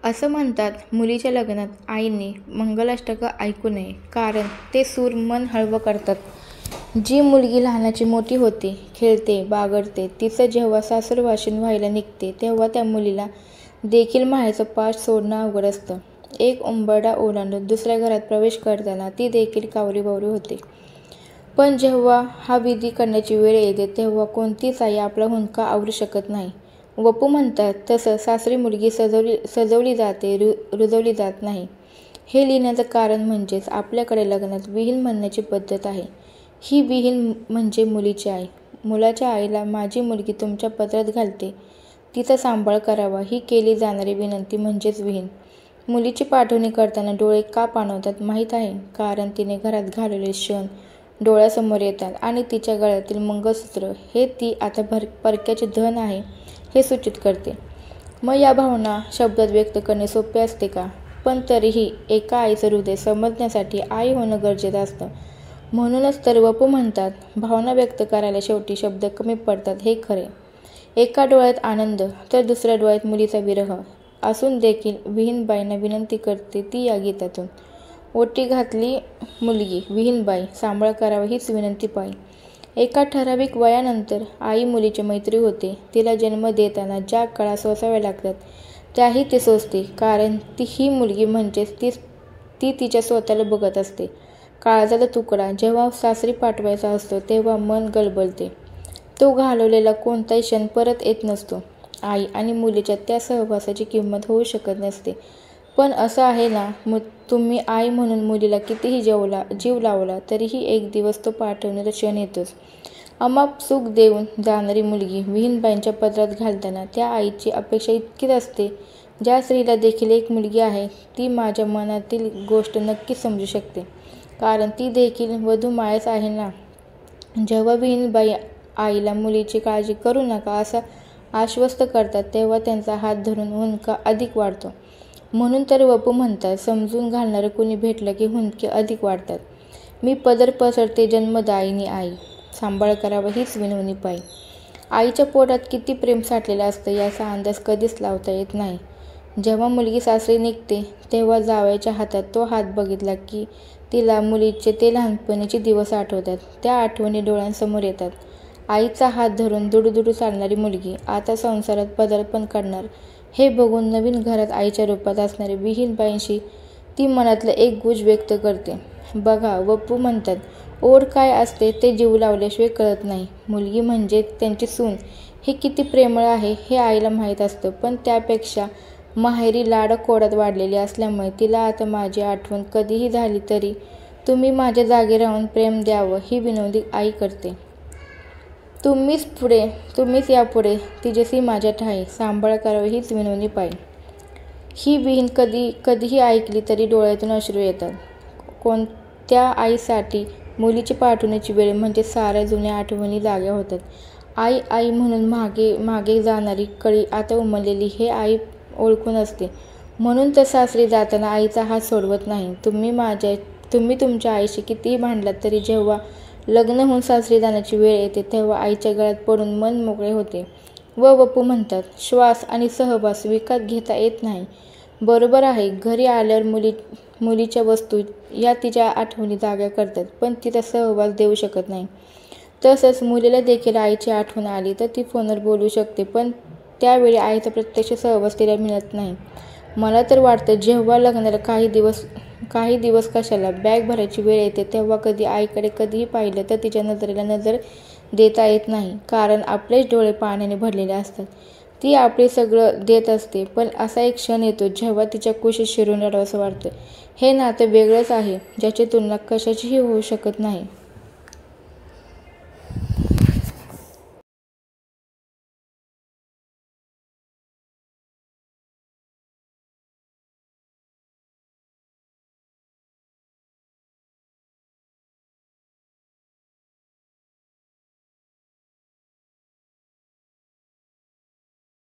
असं म्हणतात, मुलीच्या लग्नात आईने मंगलाष्टक ऐकू नये, कारण ते सूर मन हळवं करतात. जी मुलगी लहानाची मोठी होते, खेळते, बागडते, तिचं जेव्हा सासूरवाशीण व्हायला निघते, तेव्हा त्या मुलीला देखील माहेरचं पाश सोडणं अवघड असतं. एक उंबरठा ओलांडून दुसऱ्या घरात प्रवेश करताना ती देखील कावरी-बावरी होते. पण जेव्हा हा विधी करण्याची वेळ येते, तेव्हा कोणतीच आई आपला हुंदका आवरू शकत नाही. वपू म्हणतात तसं सासरी मुलगी सजवली जाते, रुजवली जात नाही. हे लिहिण्याचं कारण म्हणजेच आपल्याकडे लग्नात विहीण म्हणण्याची पद्धत आहे. ही विहीण म्हणजे मुलीची आई. मुलाच्या आईला माझी मुलगी तुमच्या पदरात घालते, तिचा सांभाळ करावा ही केली जाणारी विनंती म्हणजेच विहीण. मुलीची पाठवणी करताना डोळे का पाणवतात माहीत आहे? कारण तिने घरात घालवलेले क्षण डोळ्यासमोर येतात आणि तिच्या गळ्यातील मंगळसूत्र हे ती आता परक्याचे धन आहे हे सूचित करते. मग या भावना शब्दात व्यक्त करणे सोपे असते का? पण तरीही एका आईचं हृदय समजण्यासाठी आई होणं गरजेचं असतं. म्हणूनच तर वपू म्हणतात, भावना व्यक्त करायला शेवटी शब्द कमी पडतात हे खरे. एका डोळ्यात आनंद तर दुसऱ्या डोळ्यात मुलीचा विरह असून देखील विहीणबाईंना विनंती करते ती या गीतातून. ओटी घातली मुलगी, विहीणबाई, सांभाळ करावा हीच विनंती पायी. एका ठराविक वयानंतर आई मुलीची मैत्री होते. तिला जन्म देताना ज्या कळा सोसाव्या लागतात त्याही ती सोसते, कारण ही मुलगी म्हणजेच ती तिच्या स्वतःला बघत असते. काळजाचा तुकडा जेव्हा सासरी पाठवायचा असतो तेव्हा मन गलबलते. तो घालवलेला कोणताही क्षण परत येत नसतो. आई आणि मुलीच्या त्या सहवासाची किंमत होऊ शकत नसते. पण असं आहे ना, तुम्ही आई म्हणून मुलीला कितीही जीव लावला तरीही एक दिवस तो पाठवण्याचा क्षण येतोच. अमाप सुख देऊन जाणारी मुलगी विहीणबाईंच्या पदरात घालताना त्या आईची अपेक्षा इतकीच असते. ज्या स्त्रीला देखील एक मुलगी आहे ती माझ्या मनातील गोष्ट नक्कीच समजू शकते, कारण ती देखील वधूमायच आहे ना. जेव्हा विहीणबाई आईला मुलीची काळजी करू नका असं आश्वस्त करतात तेव्हा त्यांचा हात धरून हुंदका अधिक वाढतो. म्हणून तर वपू म्हणतात, समजून घालणारं कुणी भेटलं की हुंदके अधिक वाढतात. मी पदर पसरते जन्मदायिनी आई, सांभाळ करावा हीच विनवणी पायी. आईच्या पोटात किती प्रेम साठलेलं असतं याचा अंदाज कधीच लावता येत नाही. जेव्हा मुलगी सासरी निघते तेव्हा जावयाच्या हातात तो हात बघितला की तिला मुलीचे ते लहानपणीचे दिवस आठवतात. त्या आठवणी डोळ्यांसमोर येतात. आईचा हात धरून दुडूदुडू चालणारी मुलगी आता संसारात पदार्पण करणार हे बघून नवीन घरात आईच्या रूपात असणाऱ्या विहीणबाईंशी ती मनातलं एक गुज व्यक्त करते. बघा, वपू म्हणतात, ओढ काय असते ते जीव लावल्याशिवाय कळत नाही. मुलगी म्हणजे त्यांची सून हे किती प्रेमळ आहे हे आईला माहीत असतं, पण त्यापेक्षा माहेरी लाडाकोडात वाढलेली असल्यामुळे तिला आता माझी आठवण कधीही झाली तरी तुम्ही माझ्या जागी राहून प्रेम द्यावं ही विनंती आई करते. तुम्हीच यापुढे तिजसी माझ्या ठाई, सांभाळ करावं हीच विनवणी पायी. ही विहीण कधीही ऐकली तरी डोळ्यातून अश्रू येतात. कोणत्या आईसाठी मुलीची पाठवण्याची वेळ म्हणजे साऱ्या जुन्या आठवणी जाग्या होतात. आई म्हणून मागे जाणारी कळी आता उमललेली हे आई ओळखून असते. म्हणून तर सासरी जाताना आईचा हात सोडवत नाही. तुम्ही तुमच्या आईशी कितीही भांडलात तरी जेव्हा लग्न होऊन सासरी जाण्याची वेळ येते तेव्हा आईच्या गळ्यात पडून मन मोकळे होते. वपू म्हणतात, श्वास आणि सहवास विकत घेता येत नाही. बरोबर आहे. घरी आल्यावर मुलीच्या वस्तू या तिच्या आठवणी जाग्या करतात, पण तिचा सहवास देऊ शकत नाही. तसंच मुलीला देखील आईची आठवण आली तर ती फोनवर बोलू शकते, पण त्यावेळी आईचा प्रत्यक्ष सहवास तिला मिळत नाही. मला तर वाटतं जेव्हा लग्नाला काही दिवस कशाला बॅग भरायची वेळ येते तेव्हा कधी आईकडे कधीही पाहिलं तर तिच्या नजरेला नजर देता येत नाही, कारण आपलेच डोळे पाण्याने भरलेले असतात. ती आपले सगळं देत असते, पण असा एक क्षण येतो जेव्हा तिच्या कुशीत शिरून रडावंसं वाटतं. हे नातं वेगळंच आहे ज्याची तुलना कशाचीही होऊ शकत नाही.